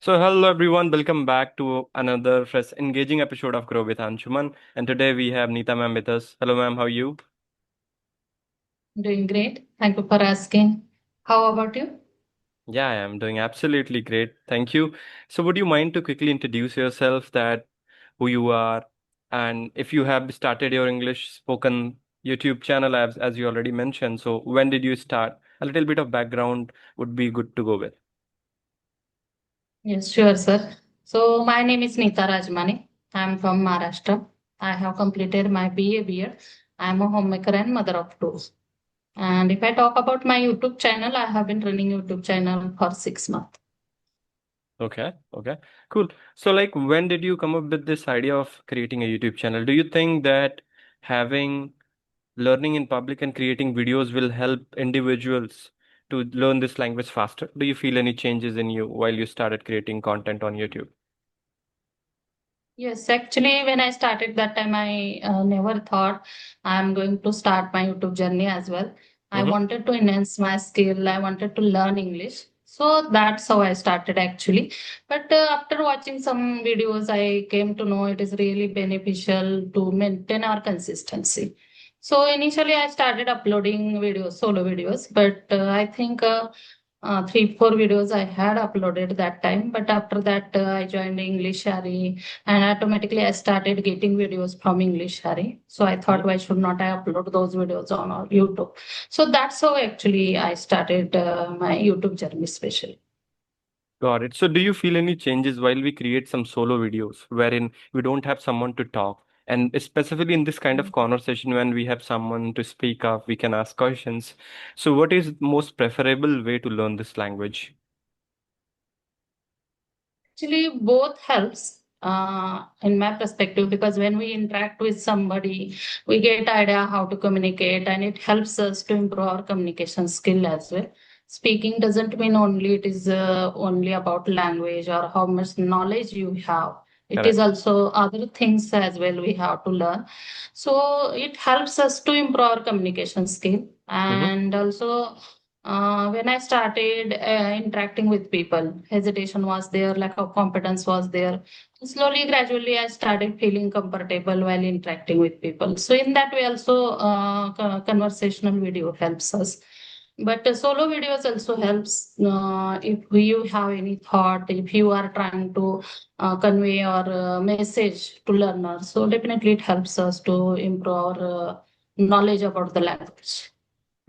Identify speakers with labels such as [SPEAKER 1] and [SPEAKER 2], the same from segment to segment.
[SPEAKER 1] Hello everyone, welcome back to another fresh engaging episode of Grow with Anshuman. And today we have Neeta ma'am with us. Hello ma'am, how are you?
[SPEAKER 2] Doing great. Thank you for asking. How about you?
[SPEAKER 1] Yeah, I am doing absolutely great. Thank you. So would you mind to quickly introduce yourself, that who you are, and if you have started your English spoken YouTube channel as you already mentioned. So when did you start? A little bit of background would be good to go with.
[SPEAKER 2] Yes, sure, sir. So my name is Neeta Rajmani. I'm from Maharashtra. I have completed my BA BEd. I'm a homemaker and mother of two. And if I talk about my YouTube channel, I have been running YouTube channel for 6 months.
[SPEAKER 1] Okay, okay, cool. So, like, when did you come up with this idea of creating a YouTube channel? Do you think that having learning in public and creating videos will help individuals to learn this language faster? Do you feel any changes in you while you started creating content on YouTube?
[SPEAKER 2] Yes, actually, when I started that time, I never thought I'm going to start my YouTube journey as well. I
[SPEAKER 1] Mm-hmm.
[SPEAKER 2] wanted to enhance my skill. I wanted to learn English. So that's how I started actually. But after watching some videos, I came to know it is really beneficial to maintain our consistency. So initially, I started uploading videos, solo videos, but I think 3, 4 videos I had uploaded that time. But after that, I joined English Shari and automatically I started getting videos from English Hari. So I thought, why should not I upload those videos on our YouTube? So that's how actually I started my YouTube journey, especially.
[SPEAKER 1] Got it. So, do you feel any changes while we create some solo videos wherein we don't have someone to talk? And specifically in this kind of conversation, when we have someone to speak up, we can ask questions. So, what is most preferable way to learn this language?
[SPEAKER 2] Actually, both helps in my perspective because when we interact with somebody, we get idea how to communicate, and it helps us to improve our communication skill as well. Speaking doesn't mean only it is only about language or how much knowledge you have. It is
[SPEAKER 1] Correct.
[SPEAKER 2] also other things as well we have to learn. So it helps us to improve our communication skill,
[SPEAKER 1] Mm-hmm.
[SPEAKER 2] and also when I started interacting with people, hesitation was there, lack of confidence was there. Slowly, gradually, I started feeling comfortable while interacting with people. So, in that way, also, conversational video helps us. But solo videos also helps if you have any thought, if you are trying to convey your message to learners. So, definitely, it helps us to improve our knowledge about the language.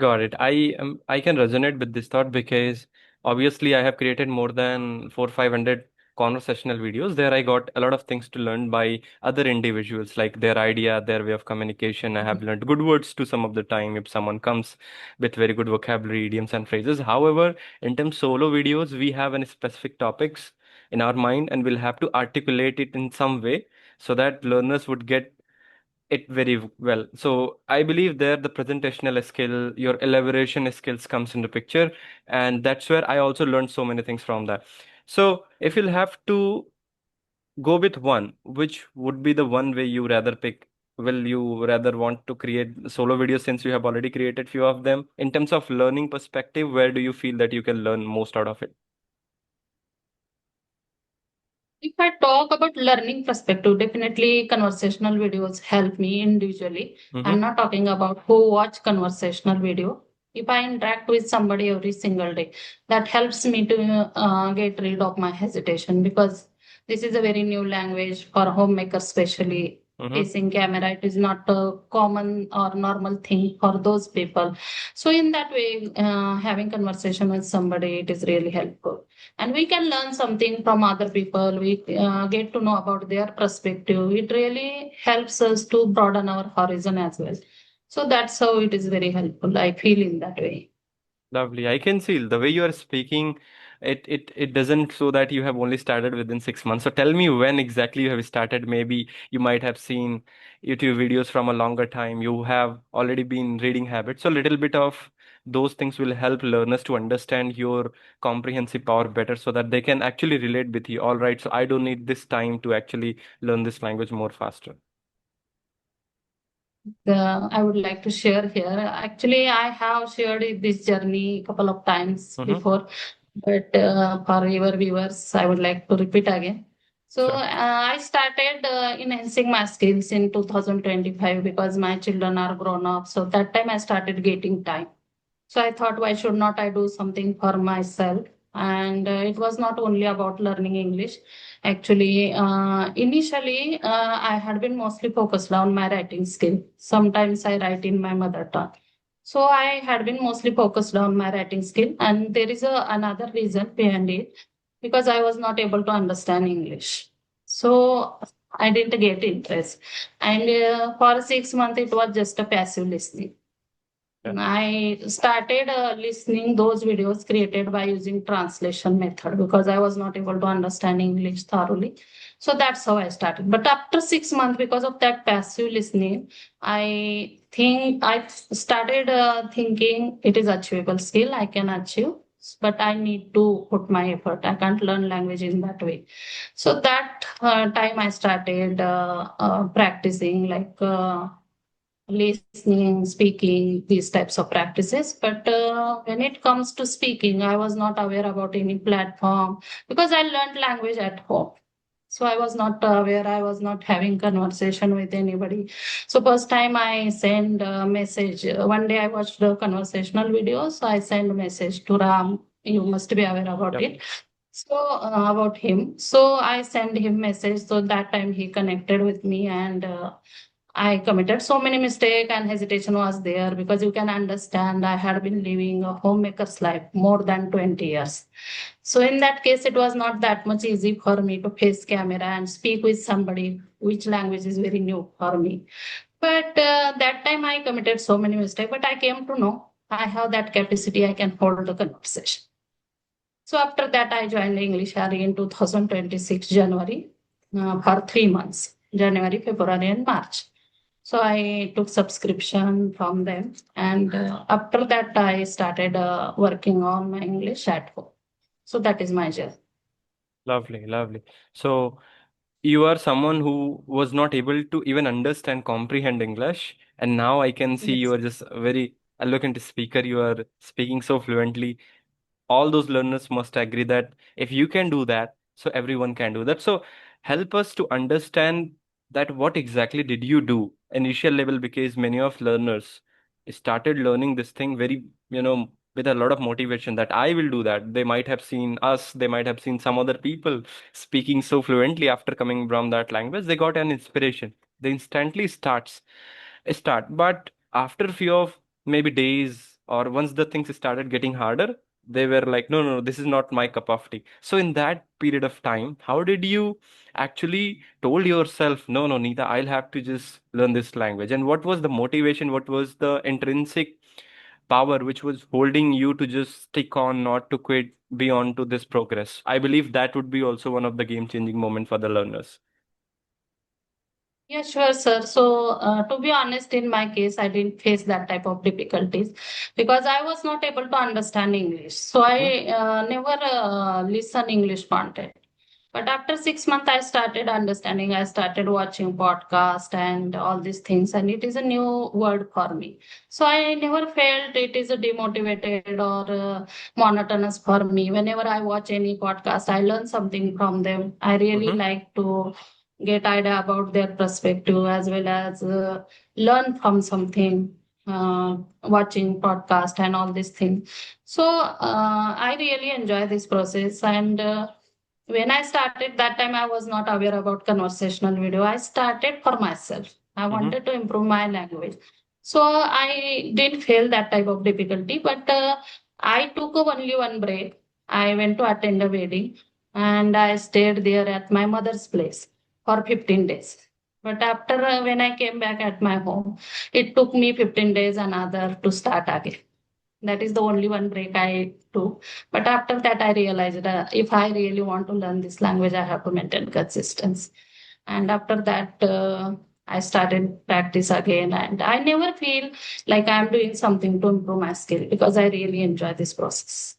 [SPEAKER 1] Got it. I can resonate with this thought because obviously I have created more than 400-500 conversational videos. There I got a lot of things to learn by other individuals, like their idea, their way of communication. I have learned good words to some of the time if someone comes with very good vocabulary, idioms and phrases. However, in terms solo videos, we have any specific topics in our mind and we'll have to articulate it in some way so that learners would get it very well. So I believe there the presentational skill, your elaboration skills comes into picture, and that's where I also learned so many things from that. So if you'll have to go with one, which would be the one way you rather pick? Will you rather want to create solo videos since you have already created few of them? In terms of learning perspective, where do you feel that you can learn most out of it?
[SPEAKER 2] If I talk about learning perspective, definitely conversational videos help me individually.
[SPEAKER 1] Mm-hmm.
[SPEAKER 2] I'm not talking about who watch conversational video. If I interact with somebody every single day, that helps me to get rid of my hesitation because this is a very new language for homemakers, especially
[SPEAKER 1] Mm-hmm.
[SPEAKER 2] facing camera. It is not a common or normal thing for those people. So in that way, having conversation with somebody, it is really helpful and we can learn something from other people. We get to know about their perspective. It really helps us to broaden our horizon as well. So that's how it is very helpful, I feel in that way.
[SPEAKER 1] Lovely. I can see the way you are speaking, it doesn't show that you have only started within 6 months. So tell me when exactly you have started. Maybe you might have seen YouTube videos from a longer time. You have already been reading habits. So a little bit of those things will help learners to understand your comprehensive power better so that they can actually relate with you. All right, so I don't need this time to actually learn this language more faster.
[SPEAKER 2] I would like to share here. Actually, I have shared this journey a couple of times
[SPEAKER 1] Mm-hmm.
[SPEAKER 2] before. But for your viewers, I would like to repeat again. So
[SPEAKER 1] Sure.
[SPEAKER 2] I started enhancing my skills in 2025 because my children are grown up. So that time I started getting time. So I thought, why should not I do something for myself? And it was not only about learning English. Actually, initially, I had been mostly focused on my writing skill. Sometimes I write in my mother tongue. So I had been mostly focused on my writing skill. And there is another reason behind it because I was not able to understand English. So I didn't get interest. And for 6 months, it was just a passive listening.
[SPEAKER 1] Yeah.
[SPEAKER 2] I started listening those videos created by using translation method because I was not able to understand English thoroughly. So that's how I started. But after 6 months, because of that passive listening, I think I started thinking it is achievable skill I can achieve, but I need to put my effort. I can't learn language in that way. So that time I started practicing like. Listening, speaking, these types of practices. But when it comes to speaking, I was not aware about any platform because I learned language at home. So I was not aware, I was not having conversation with anybody. So first time I send a message. One day I watched the conversational video. So I send a message to Ram. You must be aware about
[SPEAKER 1] Yep.
[SPEAKER 2] it. So about him. So I send him message. So that time he connected with me and I committed so many mistakes and hesitation was there because you can understand I had been living a homemaker's life more than 20 years. So in that case, it was not that much easy for me to face camera and speak with somebody, which language is very new for me. But that time I committed so many mistakes, but I came to know I have that capacity, I can hold the conversation. So after that, I joined the English Harry in 2026 January for 3 months, January, February, and March. So I took subscription from them, and after that I started working on my English at home. So that is my journey.
[SPEAKER 1] Lovely, lovely. So you are someone who was not able to even understand, comprehend English, and now I can see you
[SPEAKER 2] Yes.
[SPEAKER 1] are just a very eloquent speaker. You are speaking so fluently. All those learners must agree that if you can do that, so everyone can do that. So help us to understand that what exactly did you do initial level, because many of learners started learning this thing very, with a lot of motivation that I will do that. They might have seen us, they might have seen some other people speaking so fluently after coming from that language. They got an inspiration. They instantly start. But after few of maybe days or once the things started getting harder, they were like, no, no, no, this is not my cup of tea. So in that period of time, how did you actually told yourself, no, no, Neeta, I'll have to just learn this language? And what was the motivation? What was the intrinsic power which was holding you to just stick on, not to quit, be on to this progress? I believe that would be also one of the game changing moment for the learners.
[SPEAKER 2] Yeah, sure, sir. So, to be honest, in my case, I didn't face that type of difficulties because I was not able to understand English. So,
[SPEAKER 1] Mhm.
[SPEAKER 2] I never listen English content. But after 6 months, I started understanding. I started watching podcast and all these things, and it is a new word for me. So I never felt it is a demotivated or monotonous for me. Whenever I watch any podcast, I learn something from them. I really
[SPEAKER 1] Mhm.
[SPEAKER 2] like to get idea about their perspective as well as learn from something. Watching podcast and all these things. So I really enjoy this process and. When I started that time, I was not aware about conversational video. I started for myself. I
[SPEAKER 1] Mhm.
[SPEAKER 2] wanted to improve my language. So I didn't feel that type of difficulty, but I took only one break. I went to attend a wedding and I stayed there at my mother's place for 15 days. But after when I came back at my home, it took me 15 days another to start again. That is the only one break I took. But after that, I realized if I really want to learn this language, I have to maintain consistency. And after that, I started practice again. And I never feel like I'm doing something to improve my skill because I really enjoy this process.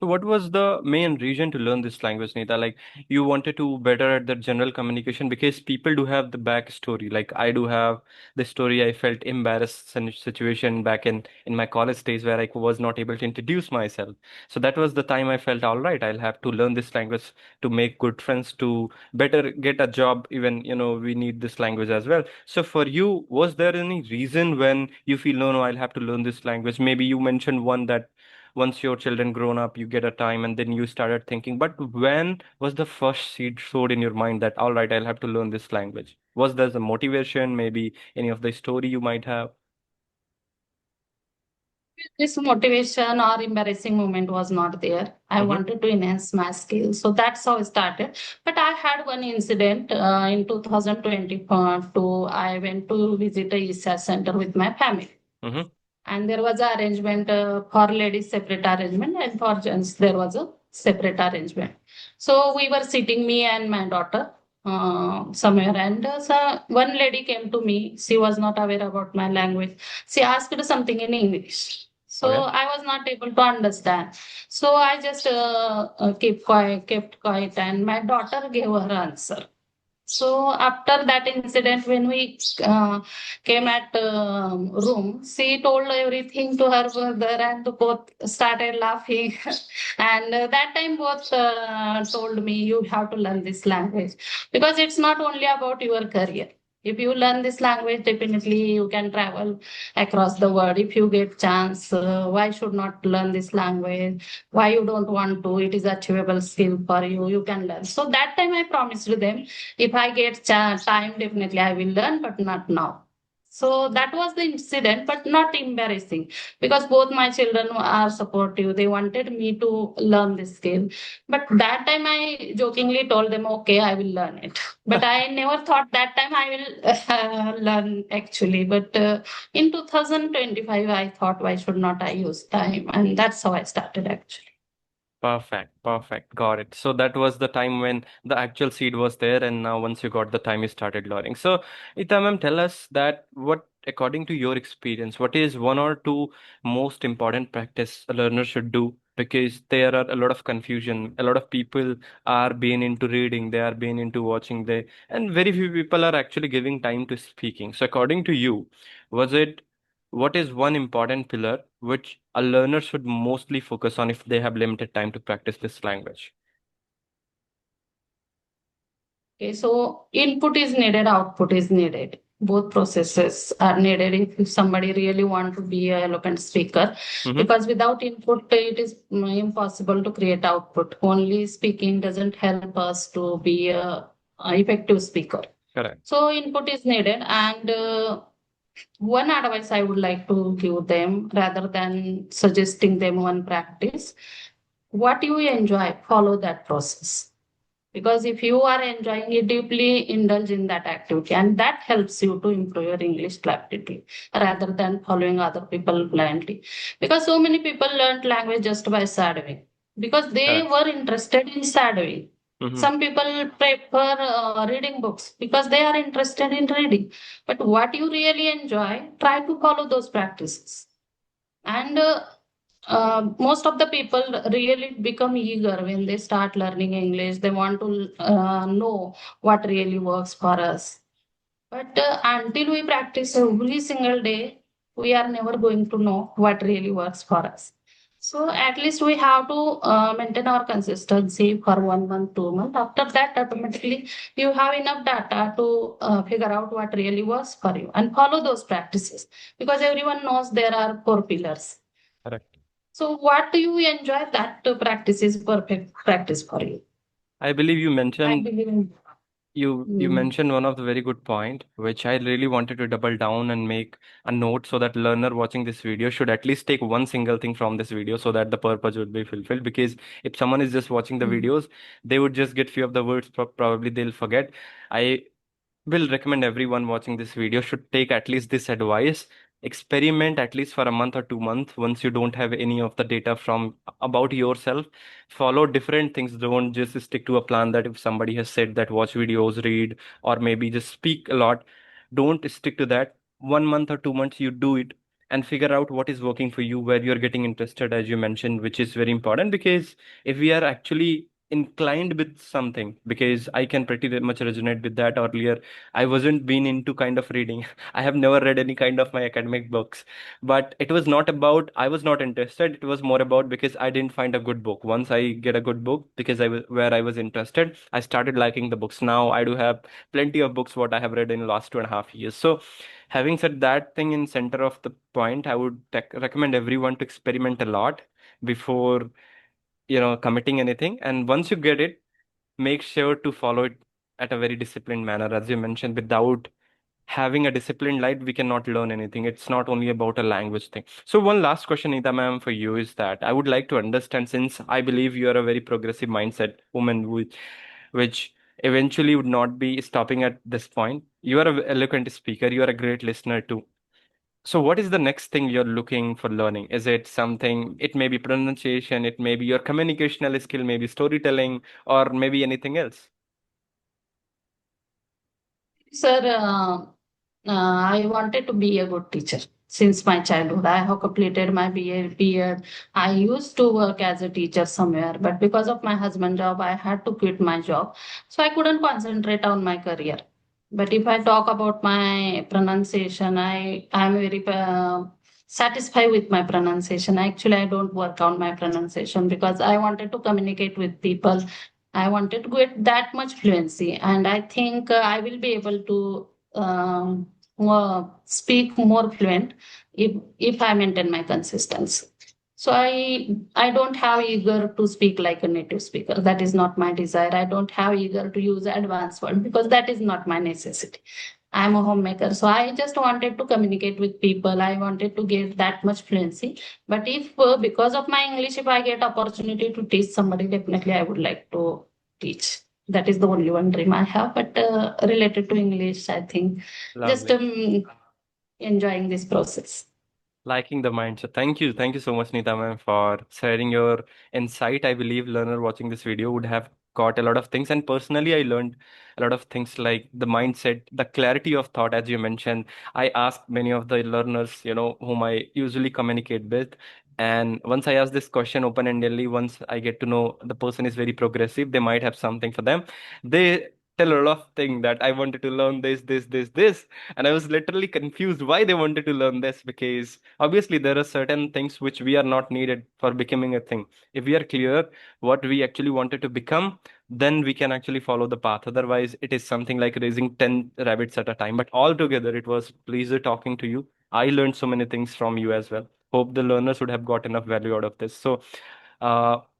[SPEAKER 1] So what was the main reason to learn this language, Neeta? Like you wanted to better at the general communication because people do have the backstory. Like I do have the story. I felt embarrassed in a situation back in my college days where I was not able to introduce myself. So that was the time I felt all right. I'll have to learn this language to make good friends, to better get a job. Even we need this language as well. So for you, was there any reason when you feel no, I'll have to learn this language? Maybe you mentioned one that once your children grown up you get a time and then you started thinking, but when was the first seed sowed in your mind that all right, I'll have to learn this language? Was there a motivation, maybe any of the story you might have?
[SPEAKER 2] This motivation or embarrassing moment was not there. I
[SPEAKER 1] Mm-hmm.
[SPEAKER 2] wanted to enhance my skills. So that's how I started. But I had one incident in 2022. I went to visit a ESA center with my family.
[SPEAKER 1] Mm-hmm.
[SPEAKER 2] And there was an arrangement for ladies separate arrangement and for gents there was a separate arrangement. So we were sitting, me and my daughter, somewhere, and so one lady came to me. She was not aware about my language. She asked something in English. So
[SPEAKER 1] Okay.
[SPEAKER 2] I was not able to understand. So I just kept quiet, and my daughter gave her answer. So after that incident, when we came at room, she told everything to her brother, and both started laughing. And that time, both told me, "You have to learn this language because it's not only about your career. If you learn this language, definitely you can travel across the world. If you get chance, why should not learn this language? Why you don't want to? It is achievable skill for you. You can learn." So that time, I promised them, if I get time, definitely I will learn, but not now. So that was the incident, but not embarrassing because both my children are supportive. They wanted me to learn this skill. But that time I jokingly told them, okay, I will learn it. But I never thought that time I will learn actually. But in 2025, I thought, why should not I use time? And that's how I started actually.
[SPEAKER 1] Perfect, perfect. Got it. So that was the time when the actual seed was there, and now once you got the time, you started learning. So, Ita ma'am, tell us that what, according to your experience, what is one or two most important practice a learner should do? Because there are a lot of confusion. A lot of people are being into reading, they are being into watching, and very few people are actually giving time to speaking. So, according to you, was it what is one important pillar which a learner should mostly focus on if they have limited time to practice this language?
[SPEAKER 2] Okay, so input is needed, output is needed. Both processes are needed if somebody really want to be a eloquent speaker,
[SPEAKER 1] Mm-hmm.
[SPEAKER 2] because without input, it is impossible to create output. Only speaking doesn't help us to be a effective speaker.
[SPEAKER 1] Correct.
[SPEAKER 2] So input is needed, and one advice I would like to give them rather than suggesting them one practice, what you enjoy, follow that process, because if you are enjoying it, deeply indulge in that activity, and that helps you to improve your English fluidity rather than following other people blindly. Because so many people learned language just by shadowing because they
[SPEAKER 1] Correct.
[SPEAKER 2] were interested in shadowing.
[SPEAKER 1] Mm-hmm.
[SPEAKER 2] Some people prefer reading books because they are interested in reading. But what you really enjoy, try to follow those practices. And most of the people really become eager when they start learning English. They want to know what really works for us. But until we practice every single day, we are never going to know what really works for us. So at least we have to maintain our consistency for 1 month, 2 months. After that, automatically you have enough data to figure out what really works for you and follow those practices, because everyone knows there are 4 pillars.
[SPEAKER 1] Correct.
[SPEAKER 2] So what do you enjoy, that practice is perfect practice for you.
[SPEAKER 1] I believe you
[SPEAKER 2] I
[SPEAKER 1] mentioned
[SPEAKER 2] believe in.
[SPEAKER 1] you
[SPEAKER 2] Mm.
[SPEAKER 1] mentioned one of the very good point, which I really wanted to double down and make a note so that learner watching this video should at least take one single thing from this video so that the purpose would be fulfilled. Because if someone is just watching the
[SPEAKER 2] Mm.
[SPEAKER 1] videos, they would just get few of the words, probably they'll forget. I will recommend everyone watching this video should take at least this advice. Experiment at least for a month or 2 months. Once you don't have any of the data from about yourself, follow different things. Don't just stick to a plan that if somebody has said that watch videos, read, or maybe just speak a lot. Don't stick to that. 1 month or 2 months, you do it. and figure out what is working for you, where you're getting interested, as you mentioned, which is very important. Because if we are actually inclined with something, because I can pretty much resonate with that earlier. I wasn't been into kind of reading. I have never read any kind of my academic books, but it was not about I was not interested. It was more about because I didn't find a good book. Once I get a good book, because I was where I was interested, I started liking the books. Now I do have plenty of books what I have read in the last 2.5 years. So having said that thing in center of the point, I would recommend everyone to experiment a lot before committing anything. And once you get it, make sure to follow it at a very disciplined manner. As you mentioned, without having a disciplined life, we cannot learn anything. It's not only about a language thing. So one last question, Neeta ma'am, for you is that I would like to understand, since I believe you are a very progressive mindset woman, which eventually would not be stopping at this point. You are an eloquent speaker. You are a great listener too. So what is the next thing you're looking for learning? Is it something, it may be pronunciation, it may be your communicational skill, maybe storytelling, or maybe anything else?
[SPEAKER 2] Sir, I wanted to be a good teacher since my childhood. I have completed my BA, BEd. I used to work as a teacher somewhere, but because of my husband job, I had to quit my job. So I couldn't concentrate on my career. But if I talk about my pronunciation, I'm very satisfied with my pronunciation. Actually, I don't work on my pronunciation because I wanted to communicate with people. I wanted to get that much fluency, and I think I will be able to speak more fluent if I maintain my consistency. So I don't have eager to speak like a native speaker. That is not my desire. I don't have eager to use advanced word because that is not my necessity. I'm a homemaker, so I just wanted to communicate with people. I wanted to get that much fluency. But if because of my English, if I get opportunity to teach somebody, definitely I would like to teach. That is the only one dream I have. But related to English, I think just
[SPEAKER 1] Lovely.
[SPEAKER 2] enjoying this process.
[SPEAKER 1] Liking the mind. So thank you so much, Neeta ma'am, for sharing your insight. I believe learner watching this video would have got a lot of things. And personally, I learned a lot of things like the mindset, the clarity of thought, as you mentioned. I asked many of the learners, whom I usually communicate with. And once I ask this question open-endedly, once I get to know the person is very progressive, they might have something for them. They tell a lot of things that I wanted to learn this, and I was literally confused why they wanted to learn this, because obviously there are certain things which we are not needed for becoming a thing. If we are clear what we actually wanted to become, then we can actually follow the path. Otherwise, it is something like raising 10 rabbits at a time. But altogether, it was pleasure talking to you. I learned so many things from you as well. Hope the learners would have got enough value out of this. So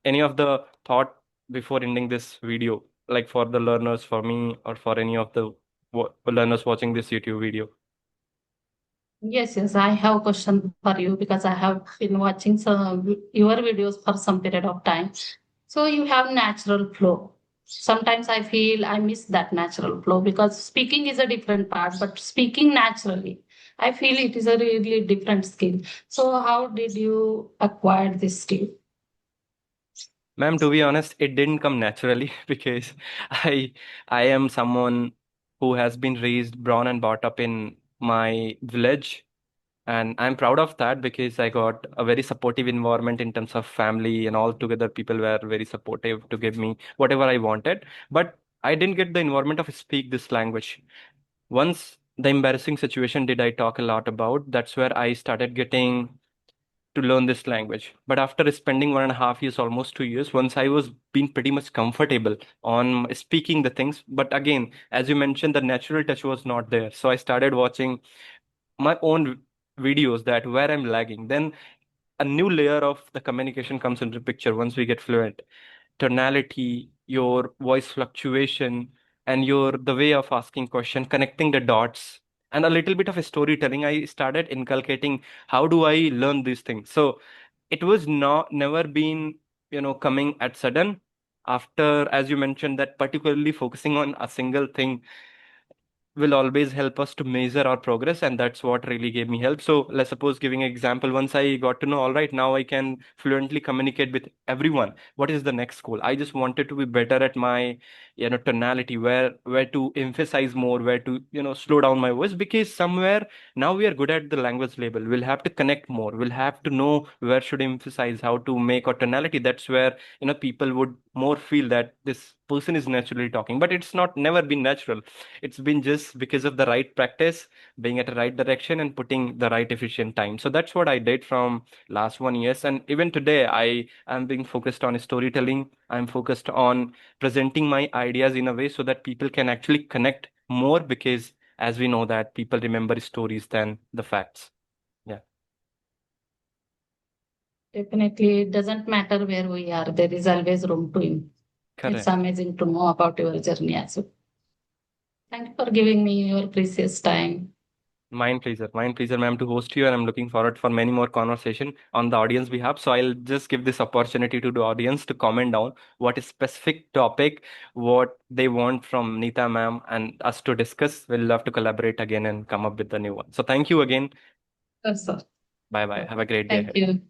[SPEAKER 1] any of the thought before ending this video, like for the learners, for me, or for any of the learners watching this YouTube video?
[SPEAKER 2] Yes, yes, I have a question for you because I have been watching some your videos for some period of time. So you have natural flow. Sometimes I feel I miss that natural flow because speaking is a different part, but speaking naturally, I feel it is a really different skill. So how did you acquire this skill?
[SPEAKER 1] Ma'am, to be honest, it didn't come naturally because I I am someone who has been raised, born and brought up in my village. And I'm proud of that because I got a very supportive environment in terms of family, and all together people were very supportive to give me whatever I wanted. But I didn't get the environment of speak this language. Once the embarrassing situation did I talk a lot about, that's where I started getting to learn this language. But after spending 1.5 years, almost 2 years, once I was being pretty much comfortable on speaking the things, but again, as you mentioned, the natural touch was not there. So I started watching my own videos that where I'm lagging. Then a new layer of the communication comes into picture once we get fluent. Tonality, your voice fluctuation, and your the way of asking question, connecting the dots, and a little bit of storytelling. I started inculcating how do I learn these things. So it was not never been coming at sudden. After, as you mentioned, that particularly focusing on a single thing will always help us to measure our progress, and that's what really gave me help. So let's suppose, giving an example, once I got to know, all right, now I can fluently communicate with everyone, what is the next goal? I just wanted to be better at my, tonality, where to emphasize more, where to, slow down my voice, because somewhere now we are good at the language level, we'll have to connect more, we'll have to know where should emphasize, how to make our tonality. That's where, people would more feel that this person is naturally talking, but it's not never been natural. It's been just because of the right practice, being at the right direction, and putting the right efficient time. So that's what I did from last 1 years. And even today, I am being focused on storytelling. I'm focused on presenting my ideas in a way so that people can actually connect more, because as we know that people remember stories than the facts. Yeah,
[SPEAKER 2] Definitely, it doesn't matter where we are. There is always room to improve. It's
[SPEAKER 1] correct.
[SPEAKER 2] amazing to know about your journey as well. Thank you for giving me your precious time.
[SPEAKER 1] Mind pleasure, ma'am, to host you, and I'm looking forward for many more conversation on the audience behalf. So I'll just give this opportunity to the audience to comment down what is specific topic, what they want from Neeta ma'am and us to discuss. We'll love to collaborate again and come up with the new one. So thank you again.
[SPEAKER 2] Yes, sir.
[SPEAKER 1] Bye bye.
[SPEAKER 2] Sure.
[SPEAKER 1] Have a great day
[SPEAKER 2] Thank
[SPEAKER 1] ahead.
[SPEAKER 2] you.